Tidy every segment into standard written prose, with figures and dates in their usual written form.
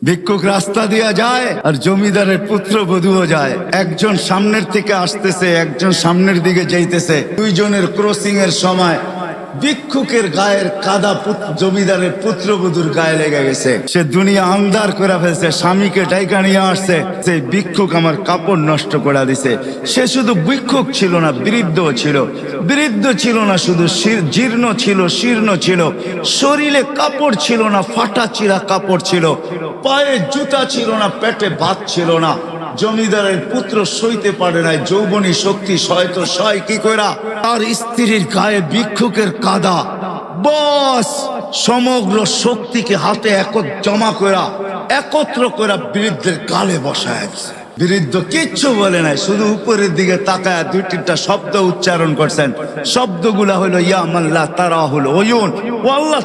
ভিক্ষুক রাস্তা দিয়া যায় আর জমিদারের পুত্রবধূও যায়। একজন সামনের থেকে আসতেছে, একজন সামনের দিকে যাইতেছে। দুইজনের ক্রসিং এর সময় ভিক্ষুকের গায়ের কাদা জমিদারের পুত্রবধূর গায়ে লেগে গেছে। সে দুনিয়া আন্ধার করে ফেলছে, স্বামীকে ডাইকা নিয়ে আসছে। সেই ভিক্ষুক আমার কাপড় নষ্ট করে দিছে। সে শুধু ভিক্ষুক ছিল না, বৃদ্ধ ছিল। বৃদ্ধ ছিল না শুধু, জীর্ণ ছিল, শীর্ণ ছিল। শরীরে কাপড় ছিল না, ফাটা চিরা কাপড় ছিল। পায়ে জুতা ছিল না, পেটে ভাত ছিল না। জমিদারের পুত্র সইতে পারে নাই, যৌবনী শক্তি সয়তো সয় কি কইরা তার স্ত্রীর গায়ে ভিক্ষুকের কাদা। বস সমগ্র শক্তিকে হাতে জমা করা, একত্র করা বৃদ্ধের গালে বসায়। বৃদ্ধ কিচ্ছু বলে নাই, শুধু উপরের দিকে তাকায় দুই তিনটা শব্দ উচ্চারণ করছেন। শব্দগুলা হলো ইয়া মাল্লা তারা হলো ওয়ুন, ও আল্লাহ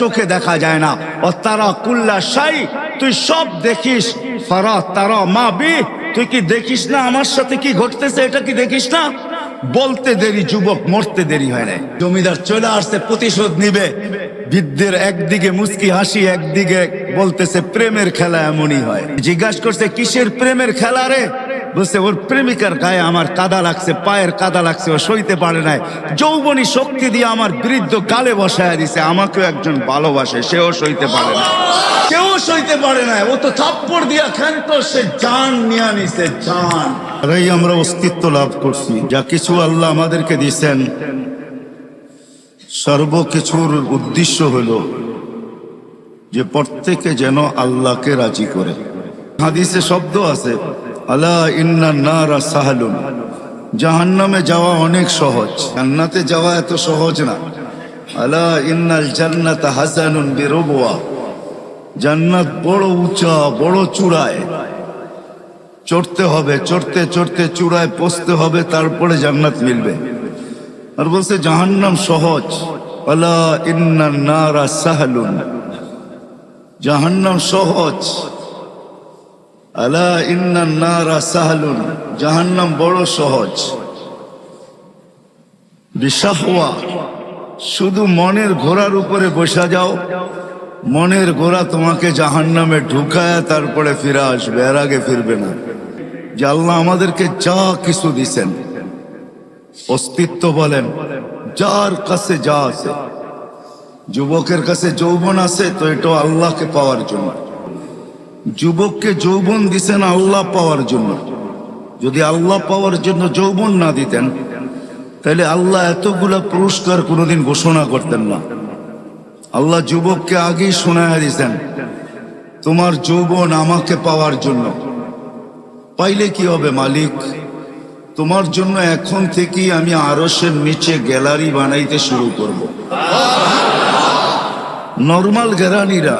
চোখে দেখা যায় না। ও তারা কুল্লা শাই, তুই সব দেখিস। ফারা তারা মা বি, তুই কি দেখিস না আমার সাথে কি ঘটতেছে? এটা কি দেখিস না? বলতে দেরি যুবক, মরতে দেরি হয় না। জমিদার চলে আসছে, প্রতিশোধ নিবে। বৃদ্ধের একদিকে মুস্কি হাসি, একদিকে বলতেছে প্রেমের খেলা এমনই হয়। জিজ্ঞাসা করছে কিসের প্রেমের খেলা রে? বলছে ওর প্রেমিকার গায়ে আমার কাদা লাগছে, পায়ের কাদা লাগছে, ও সইতে পারে নাই। যৌবনী শক্তি দিয়ে আমার বৃদ্ধ গালে বসায় দিছে। আমাকেও একজন ভালোবাসে, সেও সইতে পারে না, কেউ সইতে পারে না। ও তো থাপ্পড় দিয়া ক্ষান্ত, সে জান নিয়ে নিছে, জান। আরেই আমরা অস্তিত্ব লাভ করছি। যা কিছু আল্লাহ আমাদেরকে দিয়েছেন, সর্বকিছুর উদ্দেশ্য হলো যে প্রত্যেকে যেন আল্লাহকে রাজি করে। হাদিসে শব্দ আছে আলা ইন্নান নারা সাহালুন, জাহান্নামে যাওয়া অনেক সহজ, জান্নাতে যাওয়া এত সহজ না। আলা ইন্নাল জান্নাতা হাসানুন বিরবওয়া, জান্নাত বড় উঁচা, বড় চূড়ায় চড়তে হবে। চড়তে চড়তে চূড়ায় পৌঁছতে হবে, তারপরে জান্নাত মিলবে। আর বলছে জাহান্নাম সহজ। আলা ইন্নান নারা সাহালুন, জাহান্নাম সহজ। আলা ইন্নান নারা সাহালুন, জাহান্নাম বড় সহজ। বিশাহওয়া, শুধু মনের ঘোড়ার উপরে বসা যাও, মনের ঘোড়া তোমাকে জাহান্নামে ঢুকায় তারপরে ফিরে আসবে, এর আগে ফিরবে না। যে আল্লাহ আমাদেরকে যা কিছু দিছেন, অস্তিত্ব বলেন, যার কাছে যা আছে, যুবকের কাছে যৌবন আছে তো এটা আল্লাহকে পাওয়ার জন্য। যুবককে যৌবন দিছেন আল্লাহ পাওয়ার জন্য। যদি আল্লাহ পাওয়ার জন্য যৌবন না দিতেন, তাহলে আল্লাহ এতগুলা পুরস্কার কোনোদিন ঘোষণা করতেন না। আল্লাহ যুবককে আগেই শোনায়া দিয়েছেন, তোমার যৌবন আমাকে পাওয়ার জন্য। পাইলে কি হবে মালিক? তোমার জন্য এখন থেকেই আমি আরশের নিচে গ্যালারি বানাইতে শুরু করব। নরমাল গ্যালারিরা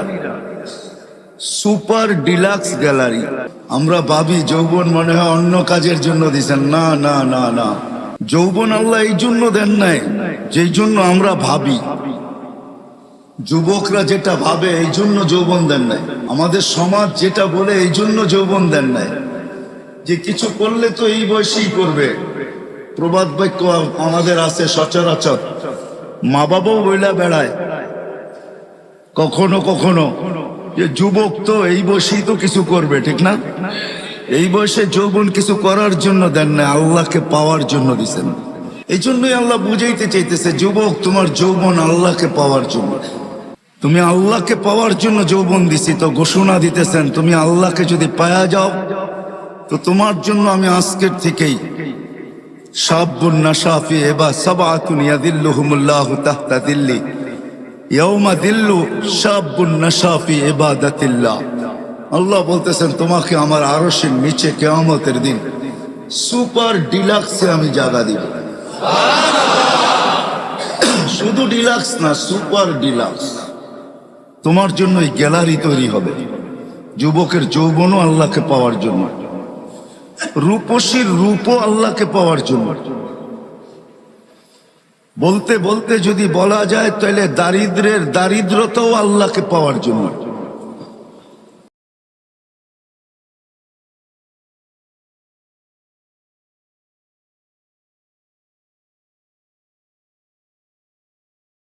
সুপার ডিলাক্স গ্যালারি। আমরা ভাবি যৌবন মনে হয় অন্য কাজের জন্য দিছেন। না না না না, যৌবন আল্লাহ এই জন্য দেন নাই যেই জন্য আমরা ভাবি। যুবকরা যেটা ভাবে এই জন্য যৌবন দেন নাই। আমাদের সমাজ যেটা বলে এই জন্য যৌবন দেন নাই, যে কিছু করলে তো এই বয়সেই করবে। প্রবাদ বাক্য আমাদের আছে সচরাচর, মা বাবাও বইলা বেড়ায় কখনো কখনো, যে যুবক তো এই বয়সেই তো কিছু করবে, ঠিক না? এই বয়সে যৌবন কিছু করার জন্য দেন না, আল্লাহকে পাওয়ার জন্য দিছেন। এই জন্যই আল্লাহ বুঝাইতে চাইতেছে, যুবক তোমার যৌবন আল্লাহকে পাওয়ার জন্য। তুমি আল্লাহকে পাওয়ার জন্য যৌবন দিছি, তো ঘোষণা দিতেছেন তুমি আল্লাহকে যদি পায়া যাও, তো তোমার জন্য আমি আজকের থেকেই শাবুন নাশা ফি সাবআতুন ইয়াযিল্লুহুমুল্লাহু তাহতা দিল্লি ইয়াউমা দিল্লু শাবুন নাশা ফি ইবাদাতিল্লাহ। আল্লাহ বলতেছেন তোমাকে আমার আরশের নিচে কিয়ামতের দিন সুপার ডিলাক্সে আমি জায়গা দিব। শুধু ডিলাক্স না, সুপার ডিলাক্স। তোমার জন্য এই গ্যালারি তৈরি হবে। যুবকের যৌবনও আল্লাহকে পাওয়ার জন্য, রূপসীর রূপও আল্লাহকে পাওয়ার জন্য। বলতে বলতে যদি বলা যায় তাহলে দারিদ্রের দারিদ্রতাও আল্লাহকে পাওয়ার জন্য।